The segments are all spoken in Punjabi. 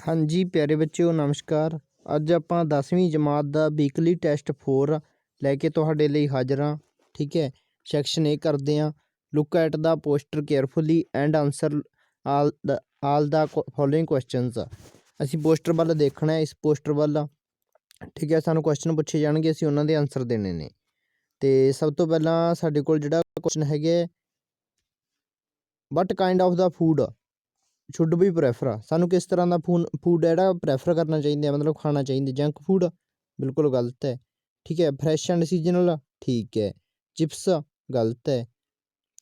हाँ जी प्यारे बच्चों नमस्कार। अज आपां 10वीं जमात का वीकली टैसट 4 लैके तुहाडे लई हाज़र हाँ। ठीक है, सैक्शन ए करते हैं। Look at the poster carefully and answer all the following questions. असीं पोस्टर वाल देखना है, इस पोस्टर वाल ठीक है सानूं क्वेश्चन पूछे जाणगे, असीं उन्हां दे आंसर देने ने। ते सब तो पहलां साडे कोल जिहड़ा क्वेश्चन हैगे, what kind of the food should भी प्रैफर, सानू किस तरह का फूड है प्रैफर करना चाहिए, मतलब खाना चाहिए। जंक फूड बिल्कुल गलत है। ठीक है, फ्रैश एंड सीजनल ठीक है। चिप्स गलत है।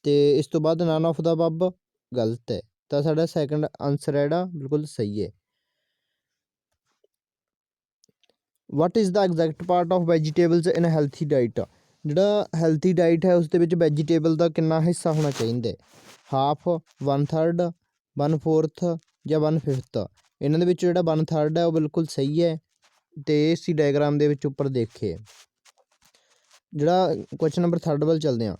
तो इस तो बाद नन ऑफ द अबव गलत है। तो साडा सैकंड आंसर है जिहड़ा बिल्कुल सही है। What is the exact part of vegetables in healthy diet, जिहड़ा हैल्थी डाइट है उसदे विच वैजीटेबल का कितना हिस्सा होना चाहिए? हाफ, 1/3, 1/4 या 1/5। इन्हां दे विच जिहड़ा 1/3 है वो बिल्कुल सही है। तो इसी डायग्राम दे विच उपर देखिए, जिहड़ा क्वेश्चन नंबर 3 वाल चलते हैं।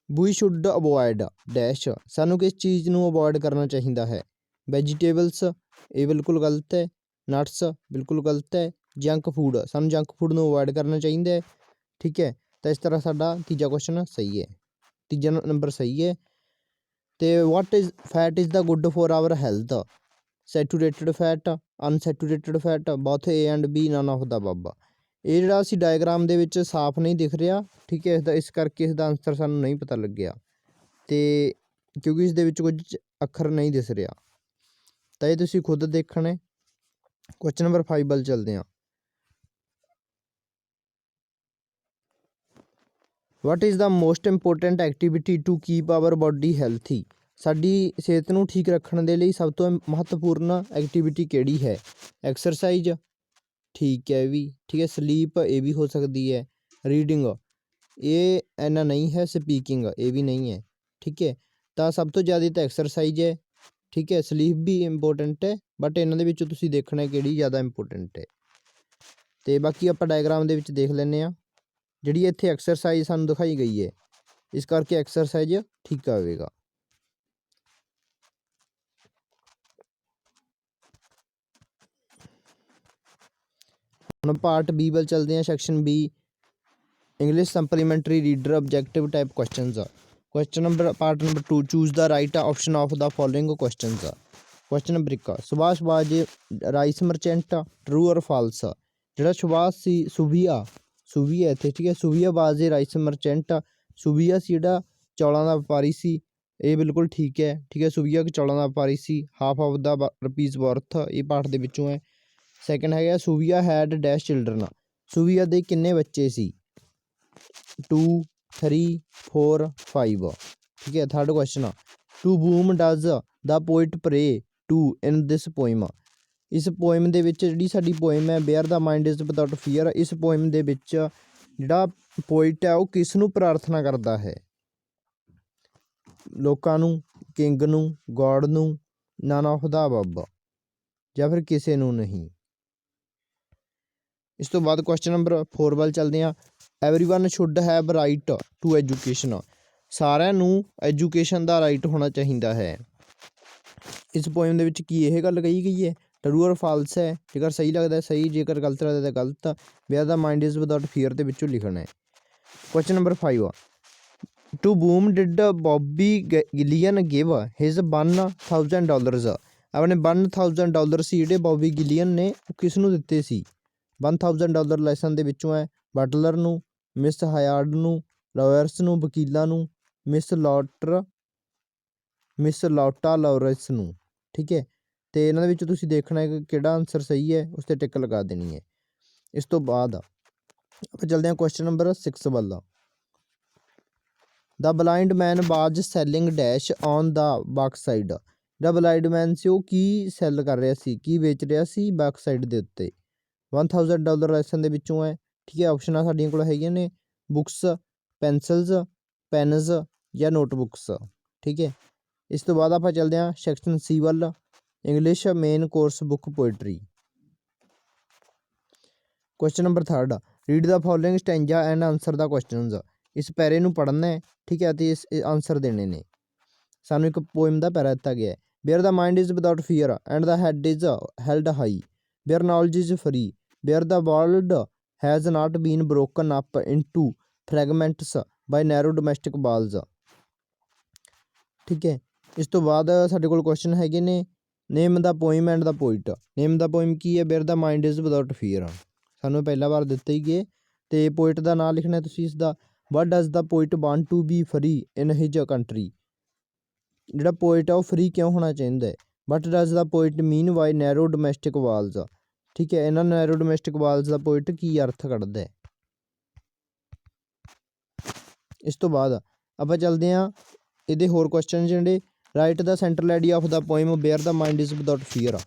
वी शुड अवॉइड डैश, सानू किस चीज़ नूं अवॉइड करना चाहिए है? वैजीटेबल्स ये बिल्कुल गलत है। नट्स बिल्कुल गलत है। जंक फूड, सानू जंक फूड नूं अवॉइड करना चाहिए है। ठीक है, तो इस तरह साडा तीजा क्वेश्चन सही है, तीजा नंबर सही है। तो what is fat is the good for our health, saturated fat, unsaturated fat, both A and B, none of the above. ये जिहड़ा असीं डायग्राम दे विच साफ नहीं दिख रहा। ठीक है, इस करके इसका आंसर सानू नहीं पता लग्या, तो क्योंकि इस दे विच कुछ अखर नहीं दिस रहा। तो ये तुसीं खुद देखना है। क्वेश्चन नंबर 5 वाल चलते हैं। What is the most important activity to keep our body healthy, साडी सेहत नूं ठीक रखने दे लई सब तो महत्वपूर्ण एक्टिविटी किहड़ी है? एक्सरसाइज ठीक है भी, ठीक है। स्लीप ये भी हो सकती है। रीडिंग ये इन्ना नहीं है। स्पीकिंग ये भी नहीं है। ठीक है, तो सब तो ज़्यादा तो एक्सरसाइज है। ठीक है, स्लीप भी इंपोर्टेंट है, बट इन्हां दे विचों तुसीं देखना किहड़ी ज़्यादा इंपोर्टेंट है। तो बाकी आपां डायग्राम दे विच देख लैंदे आ। जिहड़ी इत्थे एक्सरसाइज सानूं दिखाई गई है, इस करके एक्सरसाइज ठीक आवेगा। हुण पार्ट बी वाल चलते हैं। Section B English supplementary reader objective type questions. Question number part number 2 choose the right option of the following questions. Question number 1 Subhash was rice merchant, true और फॉल्स। जिहड़ा सुभाष सी सुविया इत्थे, ठीक है, Suvia was a rice merchant, Suvia सी जिहड़ा चौलां दा व्यापारी सी, ये बिल्कुल ठीक है। ठीक है, सुविया चौलां दा व्यापारी सी। Half of the rupees worth ये पार्ट दे विचों है। सैकेंड है सुविया हैड डैश चिल्ड्रन, सुविया दे किन्ने बच्चे सी? 2, 3, 4, 5। ठीक है, third question to whom does the poet pray to in this poem, इस पोइम दे विच जिहड़ी साडी पोइम है where the mind is without fear, इस पोइम दे विच जिहड़ा पोइट है वो किस नूं प्रार्थना करदा है? लोकां नूं, किंग नूं, गॉड नूं, नन ऑफ द अबव, या फिर किसे नूं नहीं। इस तो बाद क्वेश्चन नंबर 4 वाल चलते हैं। Everyone should have right to education, सारिਆਂ ਨੂੰ एजुकेशन का राइट होना चाहिए है। इस पोइम दे विच की यह गल कही गई है? ट्रू और फॉल्स है। जेकर सही लगता है सही, जेकर गलत लगता है गलत। Where the mind is without fear के विचों लिखना है। Question number 5 to whom did Bobby Gillian give his $1,000, अपने $1,000 जिहड़े बॉबी गिलियन ने किस नूं दित्ते सी? $1,000 लैसन दे विचों है बटलर नूं, मिस हायार्ड नूं, लॉयर्स नूं, वकीलां नूं, मिस लॉटा लॉरेंस नूं। ठीक है, तो इन्हां दे विचों तुसीं देखना है कि किहड़ा आंसर सही है, उस पर टिक लगा देनी है। इस तो बाद आपां चलते हैं क्वेश्चन नंबर 6 वाल। The blind man was selling dash on the back side, जिहड़ा ब्लाइंड मैन सी वो की सैल कर रहा सी, की बेच रहा सी बैक साइड दे उत्ते? $1,000 लैसन दे विचों है। ठीक है, ऑप्शनां साडियां कोल हैगियां ने बुक्स, पेंसिल्स, पेनस या नोटबुक्स। ठीक है, इस तो बाद आप चलते हैं सैक्शन सी वाल English main course book poetry. Question number 3 read the following stanza and answer the questions, इस पैरे नूं पढ़ना है। ठीक है, तो इस आंसर देने ने। सानूं एक पोइम का पैरा दिता गया है। where the mind is without fear and the head is held high, where knowledge is free, where the world has not been broken up into fragments by narrow domestic walls। ਠੀਕ ਹੈ। ਇਸ ਤੋਂ ਬਾਅਦ ਸਾਡੇ ਕੋਲ ਕੁਐਸਚਨ ਹੈਗੇ ਨੇ, name the poem and the poet. Name the poem ਕੀ ਹੈ, where the mind is without fear, ਸਾਨੂੰ ਪਹਿਲਾ ਵਾਰ ਦਿੱਤੇ ਹੀ ਗਏ। ਅਤੇ ਪੋਇਟ ਦਾ ਨਾਂ ਲਿਖਣਾ ਤੁਸੀਂ ਇਸਦਾ, what does the poet want to be free in his country. ਜਿਹੜਾ ਪੋਇਟ ਆ ਉਹ ਫਰੀ ਕਿਉਂ ਹੋਣਾ ਚਾਹੁੰਦਾ ਹੈ। What does the poet mean by narrow domestic walls. ਠੀਕ ਹੈ, ਇਹਨਾਂ ਨੈਰੋ ਡੋਮੈਸਟਿਕ ਵਾਲਜ਼ ਦਾ ਪੋਇਟ ਕੀ ਅਰਥ ਕੱਢਦਾ ਹੈ। ਇਸ ਤੋਂ ਬਾਅਦ ਆਪਾਂ ਚੱਲਦੇ ਹਾਂ ਇਹਦੇ ਹੋਰ ਕੁਐਸਚਨ ਜਿਹੜੇ, write the central idea of the poem where the mind is without fear.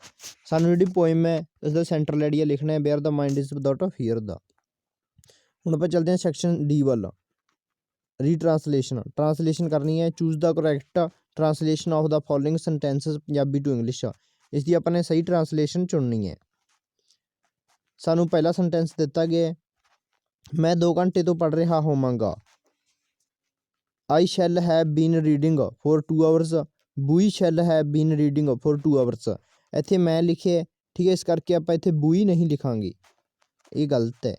ਸਾਨੂੰ ਜਿਹੜੀ ਪੋਇਮ ਹੈ ਇਸਦਾ ਸੈਂਟਰਲ ਆਈਡੀਆ ਲਿਖਣਾ ਹੈ where the mind is without fear ਦਾ। ਹੁਣ ਆਪਾਂ ਚੱਲਦੇ ਹਾਂ ਸੈਕਸ਼ਨ ਡੀ ਵੱਲ, ਰੀਟਰਾਂਸਲੇਸ਼ਨ। ਟਰਾਂਸਲੇਸ਼ਨ ਕਰਨੀ ਹੈ, choose the correct translation of the following sentences Punjabi to English. ਇਸ ਦੀ ਆਪਾਂ ਨੇ ਸਹੀ ਟਰਾਂਸਲੇਸ਼ਨ ਚੁਣਨੀ ਹੈ। ਸਾਨੂੰ ਪਹਿਲਾ ਸੈਂਟੈਂਸ ਦਿੱਤਾ ਗਿਆ ਹੈ, ਮੈਂ 2 ਘੰਟੇ ਤੋਂ ਪੜ੍ਹ ਰਿਹਾ ਹੋਵਾਂਗਾ। I shall have been reading for 2 hours, we shall have been reading for 2 hours। ਇੱਥੇ ਮੈਂ ਲਿਖਿਆ, ਠੀਕ ਹੈ, ਇਸ ਕਰਕੇ ਆਪਾਂ ਇੱਥੇ we ਨਹੀਂ ਲਿਖਾਂਗੇ, ਇਹ ਗਲਤ ਹੈ।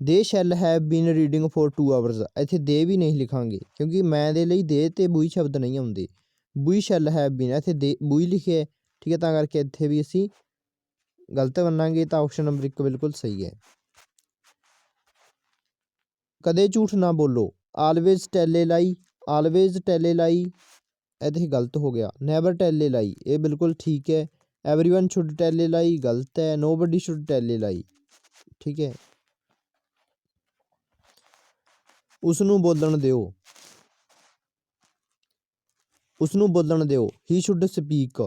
they shall have been reading for 2 hours, ਇੱਥੇ they ਵੀ ਨਹੀਂ ਲਿਖਾਂਗੇ ਕਿਉਂਕਿ ਮੈਂ ਦੇ ਲਈ they ਅਤੇ we ਸ਼ਬਦ ਨਹੀਂ ਆਉਂਦੇ। we shall have been, ਇੱਥੇ they we ਲਿਖਿਆ, ਠੀਕ ਹੈ, ਤਾਂ ਕਰਕੇ ਇੱਥੇ ਵੀ ਅਸੀਂ ਗਲਤ ਮੰਨਾਂਗੇ, ਤਾਂ ਆਪਸ਼ਨ ਨੰਬਰ 1 ਬਿਲਕੁਲ ਸਹੀ ਹੈ। ਕਦੇ ਝੂਠ ਨਾ ਬੋਲੋ, ਆਲਵੇਜ਼ ਟੈਲ ਏ ਲਾਈ, ਆਲਵੇਜ਼ ਟੈਲ ਏ ਲਾਈ ਇੱਥੇ ਗਲਤ ਹੋ ਗਿਆ। ਨੈਵਰ ਟੈਲ ਏ ਲਾਈ ਇਹ ਬਿਲਕੁਲ ਠੀਕ ਹੈ। ਐਵਰੀਵਨ ਸ਼ੁੱਡ ਟੈਲ ਏ ਲਾਈ ਗਲਤ ਹੈ। ਨੋਬਡੀ ਸ਼ੁੱਡ ਟੈਲ ਏ ਲਾਈ, ਠੀਕ ਹੈ। ਉਸਨੂੰ ਬੋਲਣ ਦਿਓ, ਉਸਨੂੰ ਬੋਲਣ ਦਿਓ। He should speak,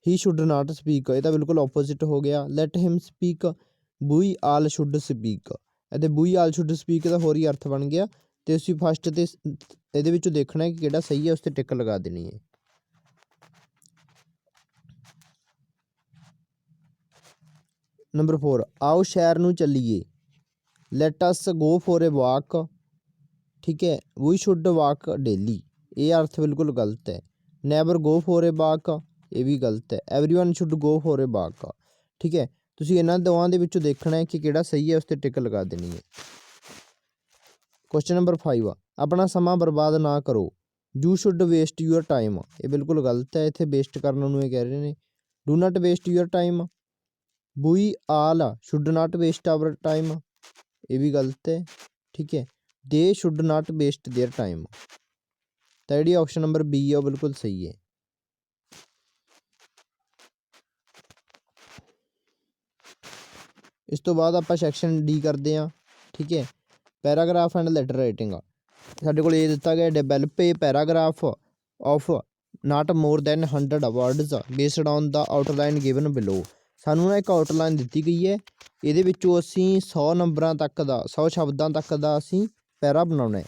he should not speak ਇਹ ਤਾਂ ਬਿਲਕੁਲ ਆਪੋਜ਼ਿਟ ਹੋ ਗਿਆ। Let him speak, we all should speak, ਅਤੇ ਵੀ ਆਲ ਸ਼ੁੱਡ ਸਪੀਕ ਦਾ ਹੋਰ ਹੀ ਅਰਥ ਬਣ ਗਿਆ। ਅਤੇ ਅਸੀਂ ਫਸਟ 'ਤੇ ਇਹਦੇ ਵਿੱਚੋਂ ਦੇਖਣਾ ਕਿ ਕਿਹੜਾ ਸਹੀ ਹੈ, ਉਸ 'ਤੇ ਟਿਕ ਲਗਾ ਦੇਣੀ ਹੈ। ਨੰਬਰ 4, ਆਓ ਸ਼ਹਿਰ ਨੂੰ ਚੱਲੀਏ। ਲੈਟ ਅਸ ਗੋ ਫੋਰ ਏ ਵਾਕ, ਠੀਕ ਹੈ। ਵੀ ਸ਼ੁੱਡ ਵਾਕ ਡੇਲੀ ਇਹ ਅਰਥ ਬਿਲਕੁਲ ਗਲਤ ਹੈ। ਨੈਵਰ ਗੋ ਫੋਰ ਏ ਵਾਕ ਇਹ ਵੀ ਗਲਤ ਹੈ। ਐਵਰੀਵਨ ਸ਼ੁੱਡ ਗੋ ਫੋਰ ਏ ਵਾਕ, ਠੀਕ ਹੈ। ਤੁਸੀਂ ਇਹਨਾਂ ਦੋਵਾਂ ਦੇ ਵਿੱਚੋਂ ਦੇਖਣਾ ਹੈ ਕਿ ਕਿਹੜਾ ਸਹੀ ਹੈ, ਉਸ 'ਤੇ ਟਿਕ ਲਗਾ ਦੇਣੀ ਹੈ। ਕੁਐਸਚਨ ਨੰਬਰ 5, ਆਪਣਾ ਸਮਾਂ ਬਰਬਾਦ ਨਾ ਕਰੋ। You should waste your time ਇਹ ਬਿਲਕੁਲ ਗਲਤ ਹੈ, ਇੱਥੇ ਵੇਸਟ ਕਰਨ ਨੂੰ ਇਹ ਕਹਿ ਰਹੇ ਨੇ। Do not waste your time, we all should not waste our time ਇਹ ਵੀ ਗਲਤ ਹੈ, ਠੀਕ ਹੈ। They should not waste their time, ਤਾਂ ਜਿਹੜੀ ਆਪਸ਼ਨ ਨੰਬਰ ਬੀ ਹੈ ਉਹ ਬਿਲਕੁਲ ਸਹੀ ਹੈ। ਇਸ ਤੋਂ ਬਾਅਦ ਆਪਾਂ ਸੈਕਸ਼ਨ ਡੀ ਕਰਦੇ ਹਾਂ, ਠੀਕ ਹੈ। Paragraph and letter writing. ਸਾਡੇ ਕੋਲ ਇਹ ਦਿੱਤਾ ਗਿਆ, develop a paragraph of not more than 100 words based on the outline given below. ਸਾਨੂੰ ਨਾ ਇੱਕ ਆਊਟਲਾਈਨ ਦਿੱਤੀ ਗਈ ਹੈ, ਇਹਦੇ ਵਿੱਚੋਂ ਅਸੀਂ 100 ਨੰਬਰਾਂ ਤੱਕ ਦਾ 100 ਸ਼ਬਦਾਂ ਤੱਕ ਦਾ ਅਸੀਂ ਪੈਰਾ ਬਣਾਉਣਾ ਹੈ।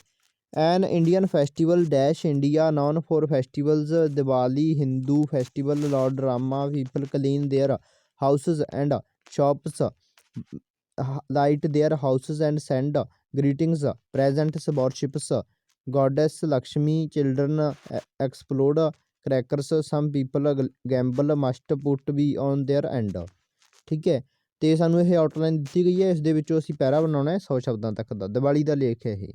An Indian festival dash India known for festivals, Diwali Hindu festival, Lord Rama people clean their houses and shops, light their houses and send greetings, presents worships goddess Lakshmi, children explode crackers, some people gamble must put be on their end, ਠੀਕ ਹੈ। ਅਤੇ ਸਾਨੂੰ ਇਹ ਆਊਟਲਾਈਨ ਦਿੱਤੀ ਗਈ ਹੈ, ਇਸ ਦੇ ਵਿੱਚੋਂ ਅਸੀਂ ਪੈਰਾ ਬਣਾਉਣਾ ਹੈ 100 ਸ਼ਬਦਾਂ ਤੱਕ ਦਾ। ਦੀਵਾਲੀ ਦਾ ਲੇਖ ਹੈ ਇਹ।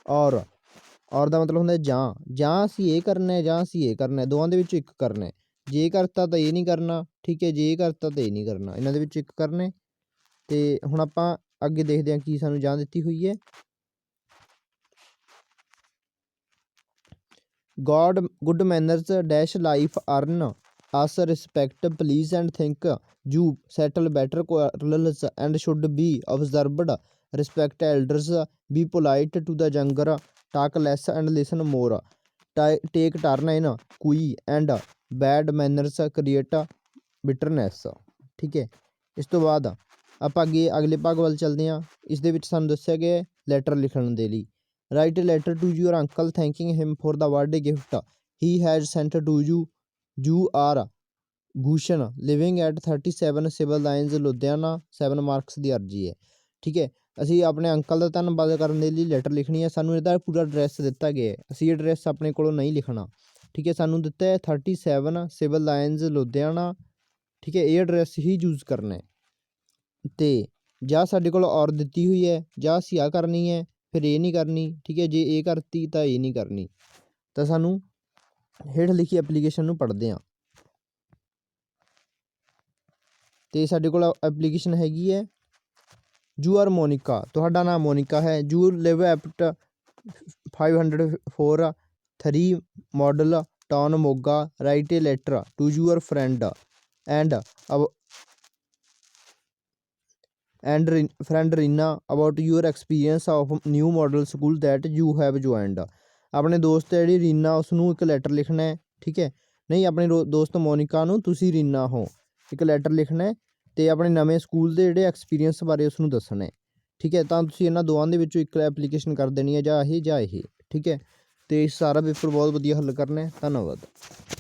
ਔਰ ਦਾ ਮਤਲਬ ਹੁੰਦਾ ਜਾਂ ਅਸੀਂ ਇਹ ਕਰਨਾ ਹੈ ਜਾਂ ਅਸੀਂ ਇਹ ਕਰਨਾ ਹੈ, ਦੋਵਾਂ ਦੇ ਵਿੱਚੋਂ ਇੱਕ ਕਰਨਾ ਹੈ। ਜੇ ਕਰਤਾ ਤਾਂ ਇਹ ਨਹੀਂ ਕਰਨਾ, ਠੀਕ ਹੈ, ਜੇ ਕਰਤਾ ਤਾਂ ਇਹ ਨਹੀਂ ਕਰਨਾ, ਇਹਨਾਂ ਦੇ ਵਿੱਚੋਂ ਇੱਕ ਕਰਨਾ ਹੈ। ਅਤੇ ਹੁਣ ਆਪਾਂ ਅੱਗੇ ਦੇਖਦੇ ਹਾਂ ਕੀ ਸਾਨੂੰ ਜਾਂ ਦਿੱਤੀ ਹੋਈ ਹੈ। God good manners dash life earn us respect please and thank you settle better quarrels and should be observed respect elders be polite to the younger talk less and listen more take turn in queue and bad manners create bitterness, ਠੀਕ ਹੈ। ਇਸ ਤੋਂ ਬਾਅਦ ਆਪਾਂ ਅੱਗੇ ਅਗਲੇ ਭਾਗ ਵੱਲ ਚੱਲਦੇ ਹਾਂ। ਇਸ ਦੇ ਵਿੱਚ ਸਾਨੂੰ ਦੱਸਿਆ ਗਿਆ ਲੈਟਰ ਲਿਖਣ ਦੇ ਲਈ। Write a letter to your uncle thanking him for the birthday gift he has sent to you, you are Bhushan living at 37 civil lines Ludhiana 7 marks ਦੀ ਅਰਜੀ ਹੈ, ਠੀਕ ਹੈ। ਅਸੀਂ ਆਪਣੇ ਅੰਕਲ ਦਾ ਧੰਨਵਾਦ ਕਰਨ ਦੇ ਲਈ ਲੈਟਰ ਲਿਖਣੀ ਹੈ। ਸਾਨੂੰ ਇਹਦਾ ਪੂਰਾ ਐਡਰੈਸ ਦਿੱਤਾ ਗਿਆ ਹੈ, ਅਸੀਂ ਐਡਰੈਸ ਆਪਣੇ ਕੋਲੋਂ ਨਹੀਂ ਲਿਖਣਾ, ਠੀਕ ਹੈ, ਸਾਨੂੰ ਦਿੱਤਾ ਹੈ 37 ਸਿਵਲ ਲਾਈਨਸ ਲੁਧਿਆਣਾ, ਠੀਕ ਹੈ, ਇਹ ਐਡਰੈਸ ਹੀ ਯੂਜ਼ ਕਰਨਾ ਹੈ। ਅਤੇ ਜਾਂ ਸਾਡੇ ਕੋਲ ਔਰ ਦਿੱਤੀ ਹੋਈ ਹੈ, ਜਾਂ ਅਸੀਂ ਆਹ ਕਰਨੀ ਹੈ, ਫਿਰ ਇਹ ਨਹੀਂ ਕਰਨੀ, ਠੀਕ ਹੈ, ਜੇ ਇਹ ਕਰਤੀ ਤਾਂ ਇਹ ਨਹੀਂ ਕਰਨੀ। ਤਾਂ ਸਾਨੂੰ ਹੇਠ ਲਿਖੀ ਐਪਲੀਕੇਸ਼ਨ ਨੂੰ ਪੜ੍ਹਦੇ ਹਾਂ। ਅਤੇ ਸਾਡੇ ਕੋਲ ਐਪਲੀਕੇਸ਼ਨ ਹੈਗੀ ਹੈ, ਯੂ ਆਰ ਮੋਨਿਕਾ, ਤੁਹਾਡਾ ਨਾਮ ਮੋਨਿਕਾ ਹੈ। You live at 504 3 model town Moga, write a letter to your friend and friend Reena about your experience of new model school that you have joined. ਆਪਣੇ ਦੋਸਤ ਹੈ ਜਿਹੜੀ ਰੀਨਾ, ਉਸਨੂੰ ਇੱਕ ਲੈਟਰ ਲਿਖਣਾ ਹੈ, ਠੀਕ ਹੈ, ਨਹੀਂ ਆਪਣੇ ਦੋਸਤ ਮੋਨਿਕਾ ਨੂੰ ਤੁਸੀਂ ਰੀਨਾ ਹੋ, ਇੱਕ ਲੈਟਰ ਲਿਖਣਾ ਹੈ ਅਤੇ ਆਪਣੇ ਨਵੇਂ ਸਕੂਲ ਦੇ ਜਿਹੜੇ ਐਕਸਪੀਰੀਅੰਸ ਬਾਰੇ ਉਸਨੂੰ ਦੱਸਣਾ ਹੈ, ਠੀਕ ਹੈ। ਤਾਂ ਤੁਸੀਂ ਇਹਨਾਂ ਦੋਵਾਂ ਦੇ ਵਿੱਚੋਂ ਇੱਕ ਐਪਲੀਕੇਸ਼ਨ ਕਰ ਦੇਣੀ ਹੈ, ਜਾਂ ਇਹ, ਠੀਕ ਹੈ। ਅਤੇ ਸਾਰਾ ਪੇਪਰ ਬਹੁਤ ਵਧੀਆ ਹੱਲ ਕਰਨਾ ਹੈ। ਧੰਨਵਾਦ।